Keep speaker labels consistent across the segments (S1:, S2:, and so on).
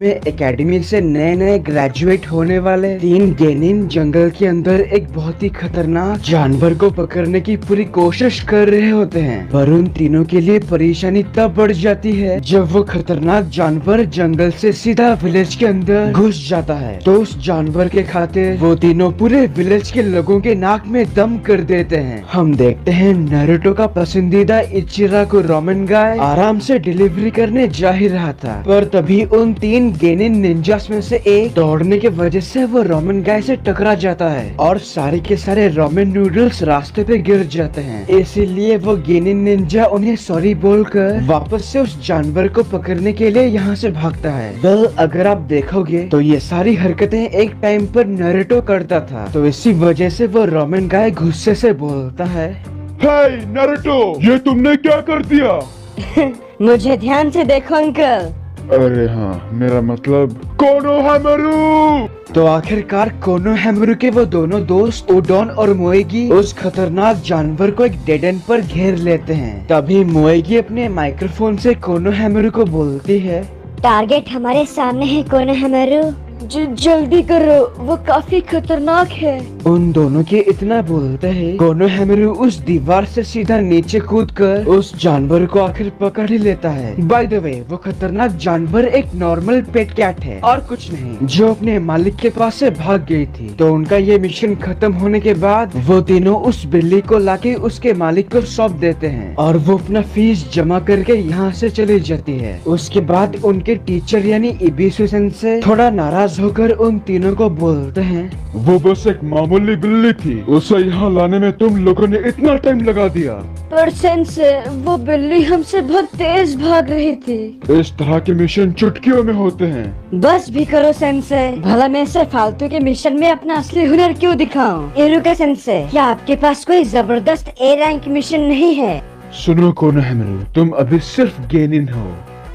S1: में एकेडमी से नए नए ग्रेजुएट होने वाले 3 गेनिन जंगल के अंदर एक बहुत ही खतरनाक जानवर को पकड़ने की पूरी कोशिश कर रहे होते हैं, पर उन तीनों के लिए परेशानी तब बढ़ जाती है जब वो खतरनाक जानवर जंगल से सीधा विलेज के अंदर घुस जाता है। तो उस जानवर के खातिर वो तीनों पूरे विलेज के लोगों के नाक में दम कर देते हैं। हम देखते हैं नारुतो का पसंदीदा इचिराको रामेन गाय आराम से डिलीवरी करने जा ही रहा था, पर तभी उन 3 गेनिन निंजास में से एक दौड़ने के वजह से वो रामेन गाय से टकरा जाता है और सारे के सारे रामेन नूडल्स रास्ते पे गिर जाते हैं। इसीलिए वो गेनिन निंजा उन्हें सॉरी बोलकर वापस से उस जानवर को पकड़ने के लिए यहाँ से भागता है। वेल, अगर आप देखोगे तो ये सारी हरकतें एक टाइम पर नारुतो करता था, तो इसी वजह से वो रामेन गाय गुस्से से बोलता है,
S2: हे नारुतो, ये तुमने क्या कर दिया?
S3: मुझे ध्यान से देखो अंकल।
S2: अरे हाँ, मेरा मतलब कोनोहामारू।
S1: तो आखिरकार कोनोहामारू के वो दोनों दोस्त उडोन और मोएगी उस खतरनाक जानवर को एक डेड एंड पर घेर लेते हैं। तभी मोएगी अपने माइक्रोफोन से कोनोहामारू को बोलती है,
S3: टारगेट हमारे सामने है कोनोहामारू, जल्दी करो, वो काफी खतरनाक है।
S1: उन दोनों के इतना बोलते हैं कोनोहामारू उस दीवार से सीधा नीचे कूदकर उस जानवर को आखिर पकड़ ही लेता है। बाय द वे, वो खतरनाक जानवर एक नॉर्मल पेट कैट है और कुछ नहीं, जो अपने मालिक के पास से भाग गई थी। तो उनका ये मिशन खत्म होने के बाद वो तीनों उस बिल्ली को लाके उसके मालिक को सौंप देते हैं और वो अपना फीस जमा करके यहाँ से चली जाती है। उसके बाद उनके टीचर यानी इबिसु सेंसेई थोड़ा नाराज होकर उन तीनों को बोलते हैं,
S2: वो बस एक मामूली बिल्ली थी, उसे यहाँ लाने में तुम लोगों ने इतना टाइम लगा दिया।
S3: पर सेंसेई, वो बिल्ली हमसे बहुत तेज भाग रही थी।
S2: इस तरह के मिशन चुटकियों में होते हैं।
S3: बस भी करो सेंसेई, भला मैं ऐसे फालतू के मिशन में अपना असली हुनर क्यों दिखाऊं? इरुका सेंसेई, क्या आपके पास कोई जबरदस्त ए रैंक मिशन नहीं है?
S2: सुनो कोनोहामारू, तुम अभी सिर्फ गेनिन हो।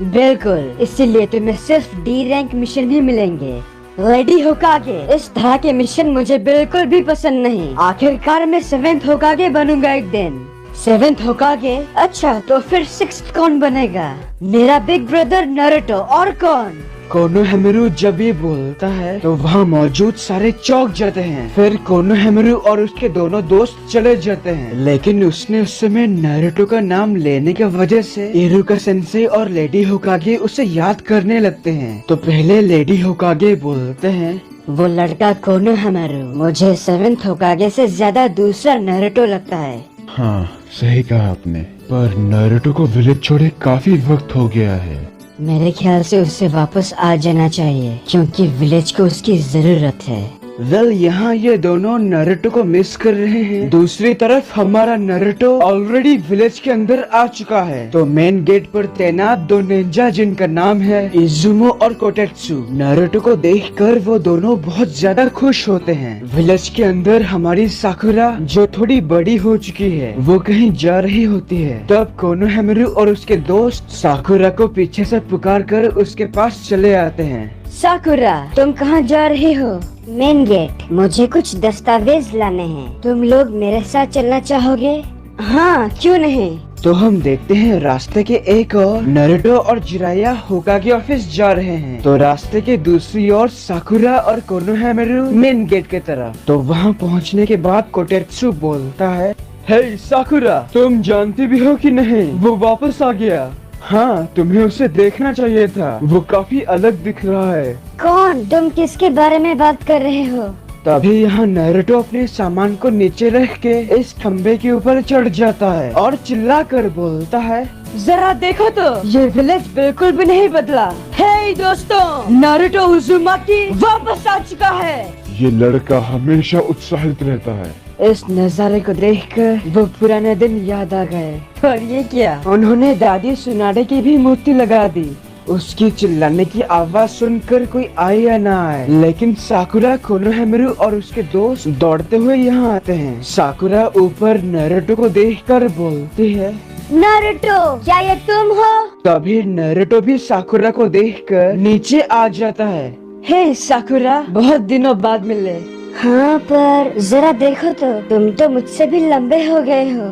S3: बिल्कुल, इसीलिए तुम्हें सिर्फ डी रैंक मिशन ही मिलेंगे। लेडी होकागे, इस तरह के मिशन मुझे बिल्कुल भी पसंद नहीं। आखिरकार मैं 7th होकागे बनूंगा एक दिन। 7th होकागे? अच्छा, तो फिर 6th कौन बनेगा? मेरा बिग ब्रदर नारुतो। और कौन?
S1: कोनोहामारू जब ये बोलता है तो वहाँ मौजूद सारे चौंक जाते हैं। फिर कोनोहामारू और उसके दोनों दोस्त चले जाते हैं, लेकिन उसने उस समय नारुतो का नाम लेने की वजह से इरुका सेंसेई और लेडी होकागे उसे याद करने लगते हैं। तो पहले लेडी होकागे बोलते हैं,
S3: वो लड़का कोनोहामारू मुझे 7th होकागे से ज्यादा दूसरा नारुतो लगता है।
S2: हाँ, सही कहा आपने, पर नारुतो को विलेज छोड़े काफी वक्त हो गया है।
S3: मेरे ख्याल से उसे वापस आ जाना चाहिए, क्योंकि विलेज को उसकी जरूरत है।
S1: वेल, यहाँ ये दोनों नारुतो को मिस कर रहे हैं। दूसरी तरफ हमारा नारुतो ऑलरेडी विलेज के अंदर आ चुका है। तो मेन गेट पर तैनात 2 निंजा जिनका नाम है इजुमो और कोटेत्सु, नारुतो को देखकर वो दोनों बहुत ज्यादा खुश होते हैं। विलेज के अंदर हमारी साकुरा, जो थोड़ी बड़ी हो चुकी है, वो कहीं जा रही होती है। तब कोनोहामारू और उसके दोस्त साकुरा को पीछे से पुकार कर उसके पास चले आते हैं।
S3: साकुरा, तुम कहाँ जा रही हो? मेन गेट, मुझे कुछ दस्तावेज लाने हैं। तुम लोग मेरे साथ चलना चाहोगे? हाँ, क्यों नहीं।
S1: तो हम देखते हैं रास्ते के एक और नारुतो और जिराया होकागे ऑफिस जा रहे हैं। तो रास्ते के दूसरी ओर साकुरा और कोनोहामारू मेन गेट के तरफ। तो वहाँ पहुँचने के बाद कोटेत्सु बोलता है, हे साकुरा, तुम जानती भी हो कि नहीं, वो वापस आ गया। हाँ, तुम्हें उसे देखना चाहिए था, वो काफी अलग दिख रहा है।
S3: कौन? तुम किसके बारे में बात कर रहे हो?
S1: तभी यहाँ नारुतो अपने सामान को नीचे रख के इस खम्बे के ऊपर चढ़ जाता है और चिल्ला कर बोलता है,
S3: जरा देखो तो, ये विलेज बिल्कुल भी नहीं बदला। हे दोस्तों, नारुतो उजुमाकी वापस आ चुका है।
S2: ये लड़का हमेशा उत्साहित रहता है।
S1: इस नजारे को देखकर वो पुराने दिन याद आ गए।
S3: और ये क्या?
S1: उन्होंने दादी सुनाडे की भी मूर्ति लगा दी। उसकी चिल्लाने की आवाज सुनकर कोई आए या ना आए, लेकिन साकुरा, कोनोहामारू और उसके दोस्त दौड़ते हुए यहाँ आते हैं। साकुरा ऊपर नारुतो को देखकर बोलती है,
S3: नारुतो, क्या ये तुम हो?
S1: तभी नारुतो भी साकुरा को देखकर नीचे आ जाता है। हे साकुरा, बहुत दिनों बाद मिले।
S3: हाँ, पर जरा देखो तो, तुम तो मुझसे भी लंबे हो गए हो।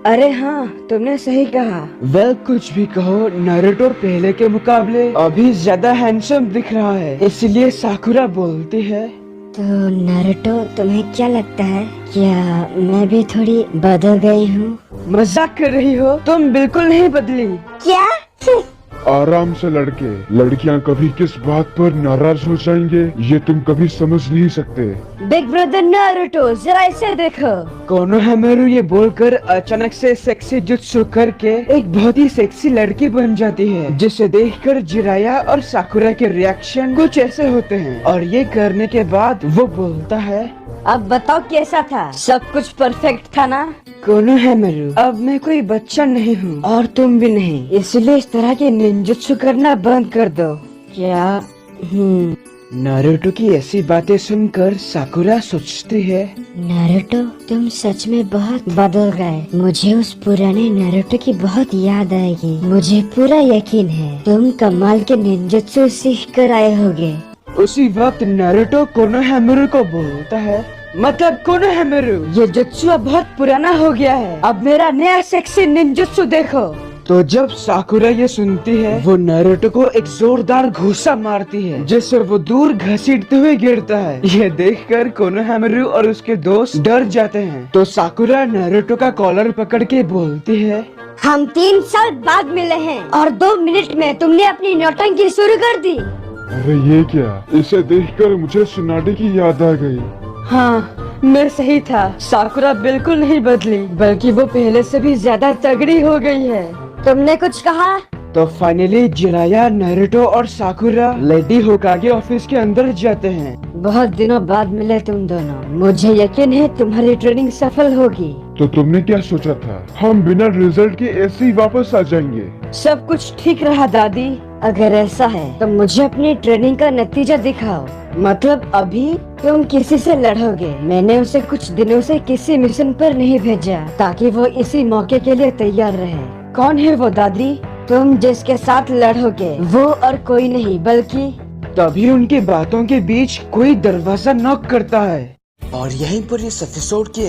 S3: अरे हाँ, तुमने सही कहा।
S1: वेल कुछ भी कहो, नारुतो पहले के मुकाबले अभी ज्यादा हैंडसम दिख रहा है, इसलिए साकुरा बोलती है।
S3: तो नारुतो, तुम्हें क्या लगता है, क्या मैं भी थोड़ी बदल गई हूँ?
S1: मजाक कर रही हो? तुम बिल्कुल नहीं बदली।
S3: क्या?
S2: आराम से लड़के, लड़कियां कभी किस बात पर नाराज हो जाएंगे ये तुम कभी समझ नहीं सकते।
S3: बिग ब्रदर नारुतो, जरा इसे देखो।
S1: कोनोहामारु ये बोलकर अचानक से सेक्सी जुत्सु करके एक बहुत ही सेक्सी लड़की बन जाती है, जिसे देखकर जिराया और साकुरा के रिएक्शन कुछ ऐसे होते हैं। और ये करने के बाद वो बोलता है,
S3: अब बताओ कैसा था? सब कुछ परफेक्ट था ना?
S1: कोनोहामारु, अब मैं कोई बच्चा नहीं हूँ और तुम भी नहीं, इसलिए इस तरह के निंजुत्सु करना बंद कर दो।
S3: क्या?
S1: नारुतो की ऐसी बातें सुनकर साकुरा सोचती है,
S3: नारुतो, तुम सच में बहुत बदल गए। मुझे उस पुराने नारुतो की बहुत याद आएगी। मुझे पूरा यकीन है तुम कमाल के निंजुत्सु सीख कर आए होगे।
S1: उसी वक्त नारुतो कोनोहामारु को बोलता है, मतलब कोनोहामारु, ये जुत्सु अब बहुत पुराना हो गया है, अब मेरा नया सेक्सी निंजुत्सु देखो। तो जब साकुरा ये सुनती है, वो नारुतो को एक जोरदार घूसा मारती है, जिससे वो दूर घसीटते हुए गिरता है। ये देखकर कोनोहामारु और उसके दोस्त डर जाते हैं। तो साकुरा नारुतो का कॉलर पकड़ के बोलती है,
S3: हम 3 साल बाद मिले हैं और 2 मिनट में तुमने अपनी नौटंकी शुरू कर दी।
S2: अरे ये क्या? इसे देखकर मुझे सुनाडे की याद आ गई।
S1: हाँ, मैं सही था। साकुरा बिल्कुल नहीं बदली, बल्कि वो पहले से भी ज्यादा तगड़ी हो गई है।
S3: तुमने कुछ कहा?
S1: तो फाइनली जिराया, नारुतो और साकुरा लेडी होकागे ऑफिस के अंदर जाते हैं।
S3: बहुत दिनों बाद मिले तुम दोनों। मुझे यकीन है तुम्हारी ट्रेनिंग सफल होगी।
S2: तो तुमने क्या सोचा था, हम बिना रिजल्ट के ऐसे ही वापस आ जाएंगे?
S1: सब कुछ ठीक रहा दादी।
S3: अगर ऐसा है तो मुझे अपनी ट्रेनिंग का नतीजा दिखाओ।
S1: मतलब अभी
S3: तुम किसी से लड़ोगे? मैंने उसे कुछ दिनों से किसी मिशन पर नहीं भेजा ताकि वो इसी मौके के लिए तैयार रहे।
S1: कौन है वो दादी?
S3: तुम जिसके साथ लड़ोगे वो और कोई नहीं बल्कि।
S1: तभी उनकी बातों के बीच कोई दरवाजा नॉक करता है और यहीं पर इस एपिसोड की